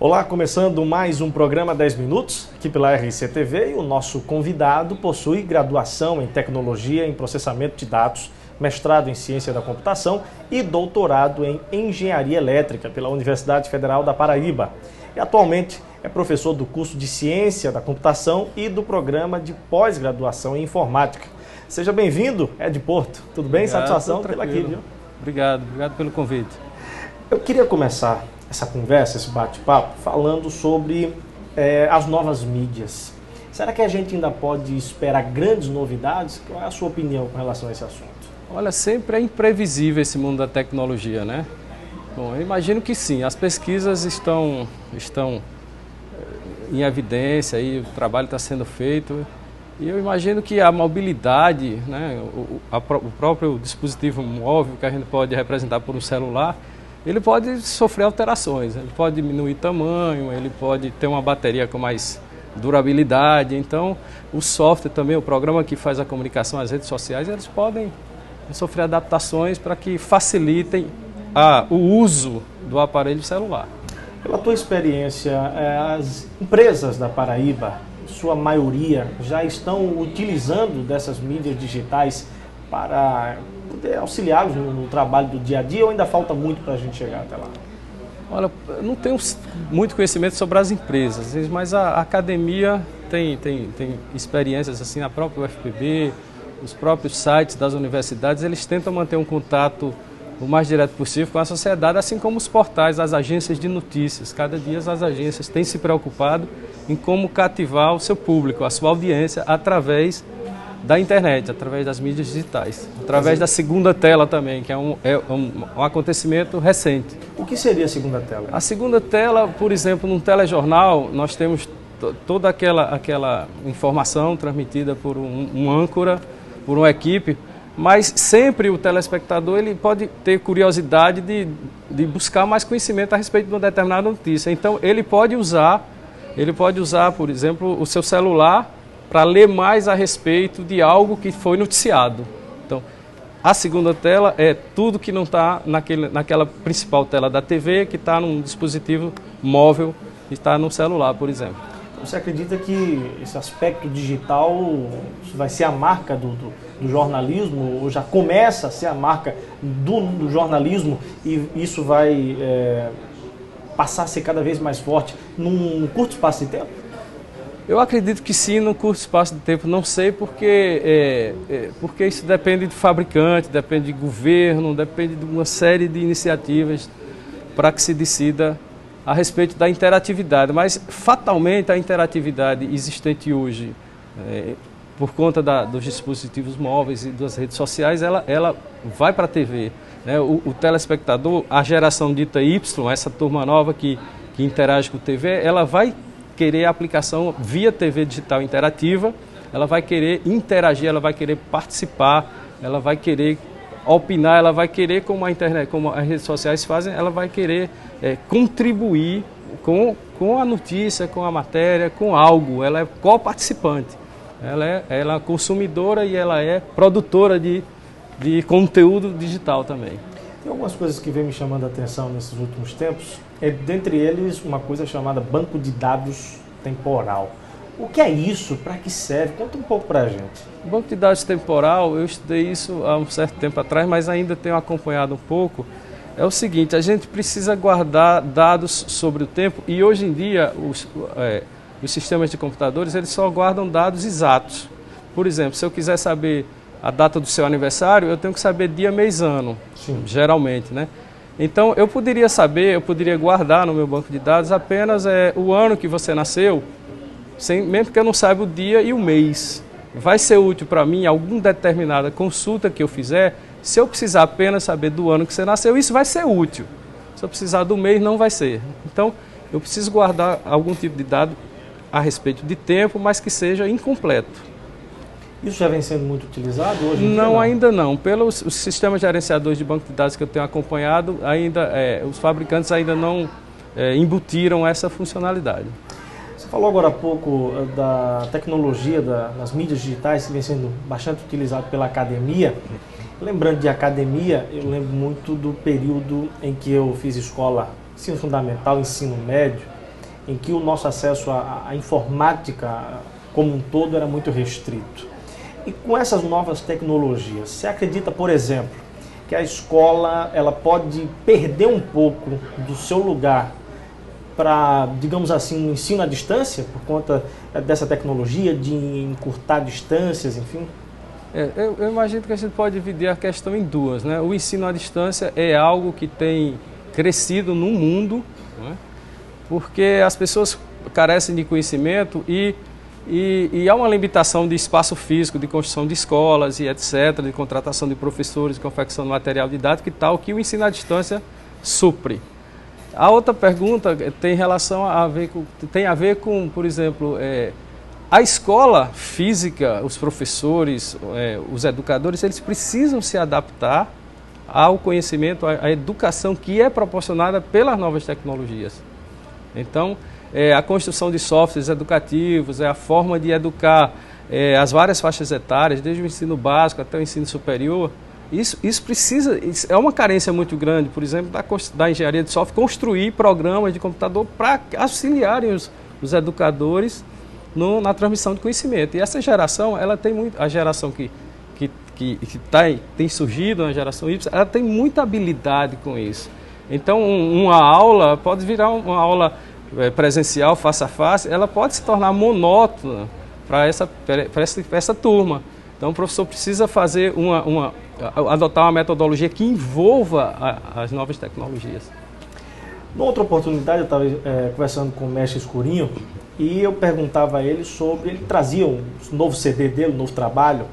Olá, começando mais um programa 10 Minutos, aqui pela RCTV, e o nosso convidado possui graduação em Tecnologia em Processamento de Dados, mestrado em Ciência da Computação e doutorado em Engenharia Elétrica pela Universidade Federal da Paraíba. E atualmente é professor do curso de Ciência da Computação e do programa de pós-graduação em Informática. Seja bem-vindo, Ed Porto. Tudo bem? Obrigado, Satisfação tê-lo aqui, viu? Obrigado pelo convite. Eu queria começar essa conversa, esse bate-papo, falando sobre as novas mídias. Será que a gente ainda pode esperar grandes novidades? Qual é a sua opinião com relação a esse assunto? Olha, sempre é imprevisível esse mundo da tecnologia, né? Bom, eu imagino que sim. As pesquisas estão em evidência, aí o trabalho está sendo feito. E eu imagino que a mobilidade, né, o próprio dispositivo móvel que a gente pode representar por um celular, ele pode sofrer alterações, ele pode diminuir tamanho, ele pode ter uma bateria com mais durabilidade. Então, o software também, o programa que faz a comunicação, as redes sociais, eles podem sofrer adaptações para que facilitem o uso do aparelho celular. Pela tua experiência, as empresas da Paraíba, sua maioria, já estão utilizando dessas mídias digitais para poder auxiliá-los no trabalho do dia a dia, ou ainda falta muito para a gente chegar até lá? Olha, eu não tenho muito conhecimento sobre as empresas, mas a academia tem experiências assim, a própria UFPB, os próprios sites das universidades, eles tentam manter um contato o mais direto possível com a sociedade, assim como os portais, as agências de notícias. Cada dia as agências têm se preocupado em como cativar o seu público, a sua audiência, através da internet, através das mídias digitais, através da segunda tela também, que é um acontecimento recente. O que seria a segunda tela? A segunda tela, por exemplo, num telejornal, nós temos toda aquela informação transmitida por um âncora, por uma equipe, mas sempre o telespectador ele pode ter curiosidade de buscar mais conhecimento a respeito de uma determinada notícia. Então, ele pode usar, por exemplo, o seu celular para ler mais a respeito de algo que foi noticiado. Então, a segunda tela é tudo que não está naquela principal tela da TV, que está num dispositivo móvel, que está no celular, por exemplo. Você acredita que esse aspecto digital vai ser a marca do jornalismo, ou já começa a ser a marca do jornalismo, e isso vai passar a ser cada vez mais forte num curto espaço de tempo? Eu acredito que sim, num curto espaço de tempo. Não sei porque isso depende de fabricante, depende de governo, depende de uma série de iniciativas para que se decida a respeito da interatividade. Mas, fatalmente, a interatividade existente hoje, por conta dos dispositivos móveis e das redes sociais, ela vai para a TV. Né? O telespectador, a geração dita Y, essa turma nova que interage com a TV, ela vai querer a aplicação via TV digital interativa, ela vai querer interagir, ela vai querer participar, ela vai querer opinar, ela vai querer, como a internet, como as redes sociais fazem, ela vai querer contribuir com a notícia, com a matéria, com algo. Ela é co-participante, ela é consumidora e ela é produtora de conteúdo digital também. Tem algumas coisas que vem me chamando a atenção nesses últimos tempos, dentre eles uma coisa chamada banco de dados temporal. O que é isso? Para que serve? Conta um pouco para a gente. O banco de dados temporal, eu estudei isso há um certo tempo atrás, mas ainda tenho acompanhado um pouco. É o seguinte, a gente precisa guardar dados sobre o tempo, e hoje em dia os sistemas de computadores eles só guardam dados exatos. Por exemplo, se eu quiser saber a data do seu aniversário, eu tenho que saber dia, mês, ano, geralmente, né? Então, eu poderia guardar no meu banco de dados apenas o ano que você nasceu, mesmo que eu não saiba o dia e o mês. Vai ser útil para mim alguma determinada consulta que eu fizer, se eu precisar apenas saber do ano que você nasceu, isso vai ser útil. Se eu precisar do mês, não vai ser. Então, eu preciso guardar algum tipo de dado a respeito de tempo, mas que seja incompleto. Isso já vem sendo muito utilizado hoje em dia? Não, ainda não. Pelos os sistemas gerenciadores de banco de dados que eu tenho acompanhado, os fabricantes ainda não embutiram essa funcionalidade. Você falou agora há pouco da tecnologia das mídias digitais que vem sendo bastante utilizado pela academia. Lembrando de academia, eu lembro muito do período em que eu fiz escola, ensino fundamental, ensino médio, em que o nosso acesso à informática como um todo era muito restrito. E com essas novas tecnologias, você acredita, por exemplo, que a escola ela pode perder um pouco do seu lugar para, digamos assim, um ensino à distância, por conta dessa tecnologia, de encurtar distâncias, enfim? Eu imagino que a gente pode dividir a questão em duas, né? O ensino à distância é algo que tem crescido no mundo, né? Porque as pessoas carecem de conhecimento e há uma limitação de espaço físico, de construção de escolas e etc., de contratação de professores, de confecção de material didático e tal, que o ensino à distância supre. A outra pergunta tem a ver com, por exemplo, a escola física, os professores, os educadores, eles precisam se adaptar ao conhecimento, à educação que é proporcionada pelas novas tecnologias. Então, a construção de softwares educativos, a forma de educar as várias faixas etárias, desde o ensino básico até o ensino superior, isso é uma carência muito grande, por exemplo, da engenharia de software, construir programas de computador para auxiliarem os educadores na transmissão de conhecimento. E essa geração, ela tem muito, a geração que tem surgido, a geração Y, ela tem muita habilidade com isso. Então, uma aula pode virar uma aula presencial, face a face, ela pode se tornar monótona para essa turma. Então, o professor precisa fazer adotar uma metodologia que envolva as novas tecnologias. Numa outra oportunidade, eu estava conversando com o mestre Escurinho e eu perguntava a ele sobre... Ele trazia um novo CD dele, um novo trabalho,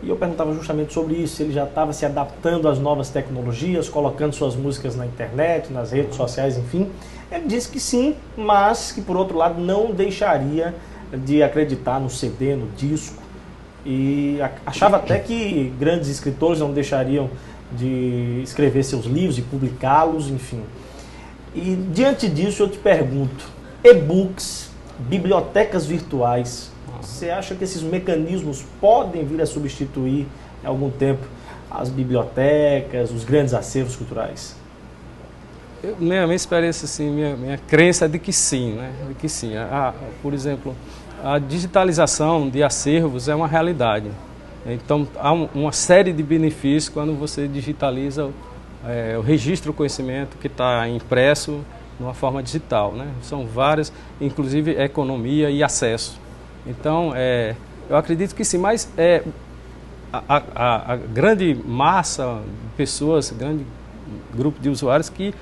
e eu perguntava justamente sobre isso. Ele já estava se adaptando às novas tecnologias, colocando suas músicas na internet, nas redes sociais, enfim. Ele disse que sim, mas que, por outro lado, não deixaria de acreditar no CD, no disco. E achava até que grandes escritores não deixariam de escrever seus livros e publicá-los, enfim. E diante disso eu te pergunto, e-books, bibliotecas virtuais, você acha que esses mecanismos podem vir a substituir em algum tempo as bibliotecas, os grandes acervos culturais? Minha experiência, assim, minha crença é de que sim, né? De que sim. Por exemplo, a digitalização de acervos é uma realidade. Então, há uma série de benefícios quando você digitaliza o registro do conhecimento que está impresso de uma forma digital, né? São várias, inclusive economia e acesso. Então, eu acredito que sim, mas a grande massa de pessoas, grande grupo de usuários que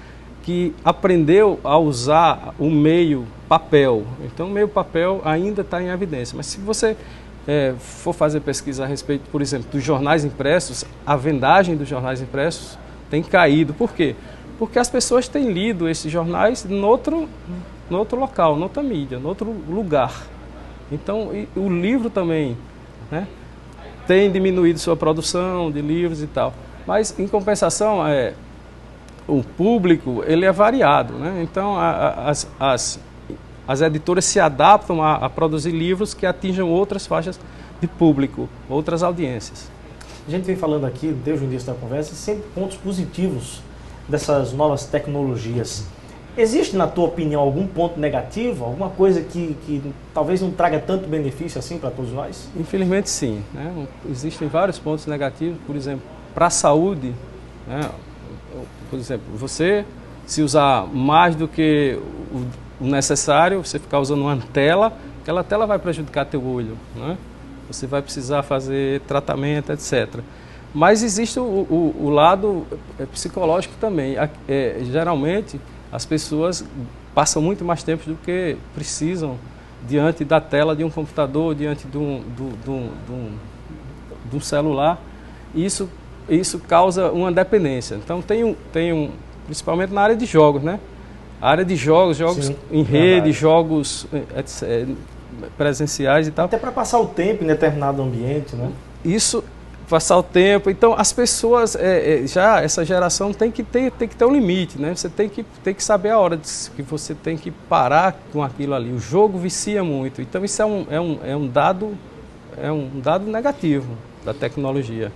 aprendeu a usar o meio papel. Então, o meio papel ainda está em evidência. Mas se você for fazer pesquisa a respeito, por exemplo, dos jornais impressos, a vendagem dos jornais impressos tem caído. Por quê? Porque as pessoas têm lido esses jornais no outro local, noutra mídia, em outro lugar. Então, o livro também, né, tem diminuído sua produção de livros e tal. Mas, em compensação, o público ele é variado, né? Então as editoras se adaptam a produzir livros que atinjam outras faixas de público, outras audiências. A gente vem falando aqui, desde o início da conversa, sempre pontos positivos dessas novas tecnologias. Existe, na tua opinião, algum ponto negativo, alguma coisa que talvez não traga tanto benefício assim para todos nós? Infelizmente, sim, né? Existem vários pontos negativos, por exemplo, para a saúde, né? Por exemplo, você se usar mais do que o necessário, você ficar usando uma tela, aquela tela vai prejudicar teu olho, né? Você vai precisar fazer tratamento, etc. Mas existe o lado psicológico também. Geralmente, as pessoas passam muito mais tempo do que precisam diante da tela de um computador, diante de um celular. Isso causa uma dependência. Então, principalmente na área de jogos, né? A área de jogos sim, em rede, jogos presenciais e tal. Até para passar o tempo em determinado ambiente, né? Isso, passar o tempo. Então, as pessoas, essa geração tem que ter um limite, né? Você tem que saber a hora que você tem que parar com aquilo ali. O jogo vicia muito. Então, isso é um dado negativo da tecnologia.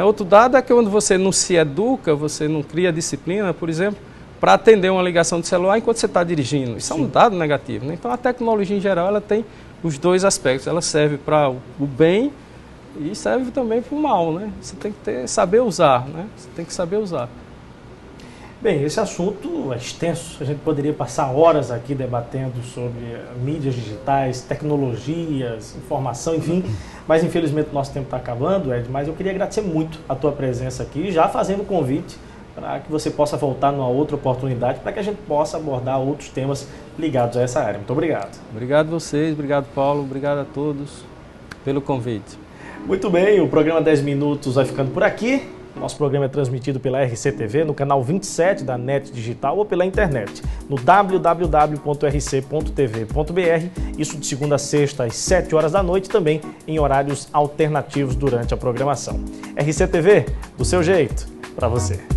Outro dado é que quando você não se educa, você não cria disciplina, por exemplo, para atender uma ligação de celular enquanto você está dirigindo. Isso é um dado negativo, né? Então a tecnologia em geral ela tem os dois aspectos. Ela serve para o bem e serve também para o mal, né? Você tem que saber usar, né? Você tem que saber usar. Bem, esse assunto é extenso. A gente poderia passar horas aqui debatendo sobre mídias digitais, tecnologias, informação, enfim. Mas infelizmente o nosso tempo está acabando, Ed. Mas eu queria agradecer muito a tua presença aqui, já fazendo o convite para que você possa voltar numa outra oportunidade, para que a gente possa abordar outros temas ligados a essa área. Muito obrigado. Obrigado a vocês, obrigado Paulo, obrigado a todos pelo convite. Muito bem, o programa 10 Minutos vai ficando por aqui. Nosso programa é transmitido pela RCTV no canal 27 da NET Digital ou pela internet no www.rc.tv.br, isso de segunda a sexta às 7 horas da noite, também em horários alternativos durante a programação. RCTV, do seu jeito, para você.